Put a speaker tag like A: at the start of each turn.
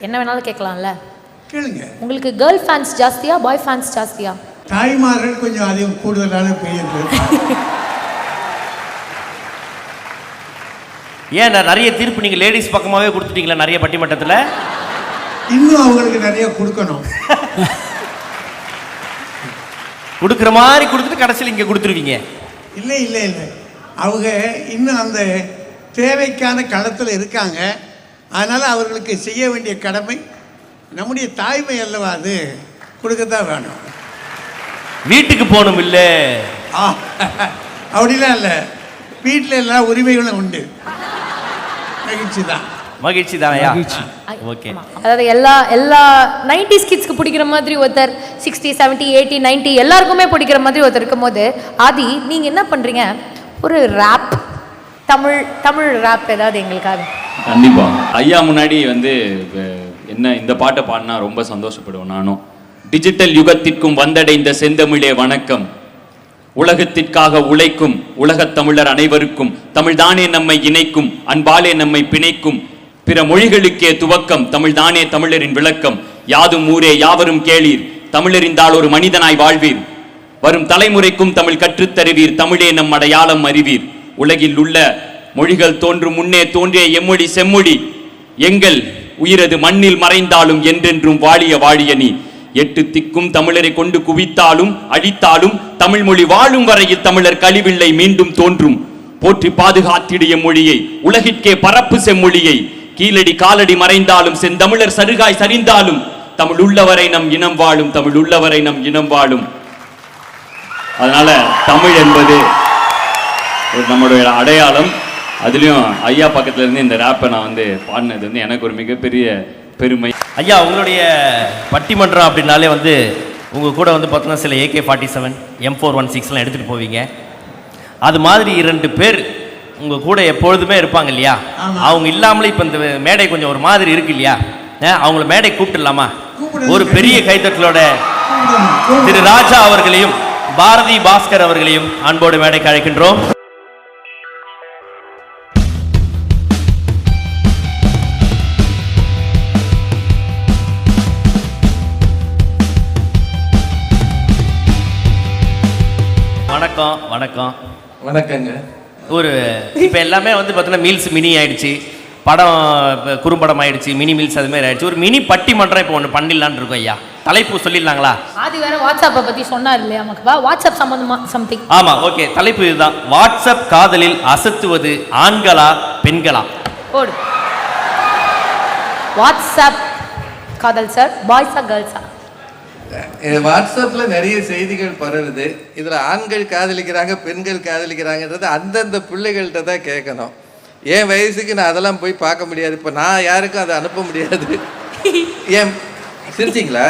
A: என்ன வேணாலும் கேட்கலாம்ல?
B: கேளுங்க.
A: உங்களுக்கு கேர்ள் ஃபேன்ஸ் ஜாஸ்தியா பாய் ஃபேன்ஸ் ஜாஸ்தியா?
B: தாய்மார்கள் கொஞ்சம் அதிகம் கூடுதலான பெரியது.
C: ஏன் நிறைய தீர்ப்பு நீங்கள் லேடிஸ் பக்கமாகவே கொடுத்துட்டீங்களா நிறைய பட்டிமன்றத்தில்?
B: இன்னும் அவங்களுக்கு நிறைய கொடுக்கணும்.
C: கொடுக்குற மாதிரி கொடுத்துட்டு கடைசியில் இங்கே கொடுத்துருவீங்க.
B: இல்லை இல்லை இல்லை, அவங்க இன்னும் அந்த தேவைக்கான களத்தில் இருக்காங்க. அதனால் அவர்களுக்கு செய்ய வேண்டிய கடமை நம்முடைய தாய்மை அல்லவா, அது கொடுக்கத்தான் வேணும்.
C: வீட்டுக்கு போகணும் இல்லை?
B: அப்படிலாம் இல்லை, வீட்டில் எல்லா உரிமைகளும் உண்டு. மகிழ்ச்சி தான்.
C: மகிழ்ச்சி தான். ஓகே.
A: அதாவது எல்லா 90s கிட்ஸ்க்கு பிடிக்கிற மாதிரி ஒருத்தர் 60, 70, 80, 90 எல்லாருக்குமே பிடிக்கிற மாதிரி ஒருத்தர் இருக்கும் போது, ஆதி நீங்க என்ன பண்றீங்க? ஒரு ரேப், தமிழ் ரேப் ஏதாவது எங்களுக்காக.
D: கண்டிப்பா. ஐயா முன்னாடி என்ன இந்த பாட்டை பாடினா ரொம்ப சந்தோஷப்படுவேன் நானும். டிஜிட்டல் யுகத்திற்கும் வந்தடைந்த செந்தமிழே வணக்கம். உலகத்திற்காக உழைக்கும் உலகத் தமிழர் அனைவருக்கும் தமிழ்தானே நம்மை இணைக்கும், அன்பாலே நம்மை பிணைக்கும், பிற மொழிகளுக்கே துவக்கம், தமிழ்தானே தமிழரின் விளக்கம். யாதும் ஊரே யாவரும் கேளீர், தமிழறிந்தால் ஒரு மனிதனாய் வாழ்வீர், வரும் தலைமுறைக்கும் தமிழ் கற்றுத்தருவீர், தமிழே நம் அடையாளம் அறிவீர். உலகில் உள்ள மொழிகள் தோன்றும் முன்னே தோன்றிய எம்மொழி செம்மொழி, எங்கள் உயிரது மண்ணில் மறைந்தாலும் என்றென்றும் வாழிய வாழிய நீ. எட்டு திக்கும் தமிழரை கொண்டு குவித்தாலும் அழித்தாலும் தமிழ் மொழி வாழும் வரையில் தமிழர் கழிவில்லை மீண்டும் தோன்றும். போற்றி பாதுகாத்திடைய மொழியை உலகிற்கே பரப்பு செம்மொழியை, கீழடி காலடி மறைந்தாலும் செந்தமிழர் சருகாய் சரிந்தாலும் தமிழ் உள்ளவரை நம் இனம் வாழும், தமிழ் உள்ளவரை நம் இனம் வாழும். அதனால தமிழ் என்பது நம்மளுடைய அடையாளம். அதுலயும் ஐயா பக்கத்துல இருந்து இந்த ரேப்பை நான் பாடினது எனக்கு ஒரு மிகப்பெரிய பெருமை.
C: ஐயா உங்களுடைய பட்டிமன்றம் அப்படின்னாலே உங்கள் கூட பார்த்தீங்கன்னா சில AK-47, M416 எடுத்துகிட்டு போவீங்க. அது மாதிரி 2 பேர் உங்கள் கூட எப்பொழுதுமே இருப்பாங்க இல்லையா? அவங்க இல்லாமலே இப்போ இந்த மேடை கொஞ்சம் ஒரு மாதிரி இருக்கு இல்லையா? அவங்கள மேடை கூப்பிட்டுலாமா? ஒரு பெரிய கைத்தட்டலோட திரு ராஜா அவர்களையும் பாரதி பாஸ்கர் அவர்களையும் அன்போடு மேடைக்கு அழைக்கின்றோம். வணக்கம். வணக்கம்.
E: வணக்கங்க.
C: இப்போ எல்லாமே பார்த்தீங்கன்னா மீல்ஸ் மினி ஆயிடுச்சு, படம் குறும்படம் ஆயிடுச்சு, மினி மீல்ஸ் அது மாதிரி ஆயிடுச்சு. ஒரு மினி பட்டிமன்றம் இப்போ ஒன்று பண்ணிடலான்னு இருக்கோம் ஐயா. தலைப்பு சொல்லிடலாங்களா?
A: ஆதி வேற வாட்ஸ்அப்பை பற்றி சொன்னார் இல்லையா நமக்கு? வாட்ஸ்அப் சம்பந்தமா சம்திங்.
C: ஆமாம், ஓகே. தலைப்பு இதுதான், வாட்ஸ்அப் காதலில் அசத்துவது ஆண்களா பெண்களா?
A: ஓடு. வாட்ஸ்அப் காதல் சார், பாய்ஸா கேர்ள்ஸா?
E: வாட்ஸ்அப்ல நிறைய செய்திகள் பரவுது. இதுல ஆண்கள் காதலிக்கிறாங்க பெண்கள் காதலிக்கிறாங்கன்றது அந்தந்த பிள்ளைகள்கிட்ட தான் கேட்கணும். என் வயசுக்கு நான் அதெல்லாம் போய் பார்க்க முடியாது. இப்போ நான் யாருக்கும் அதை அனுப்ப முடியாது. ஏன் சிரிச்சிங்களா?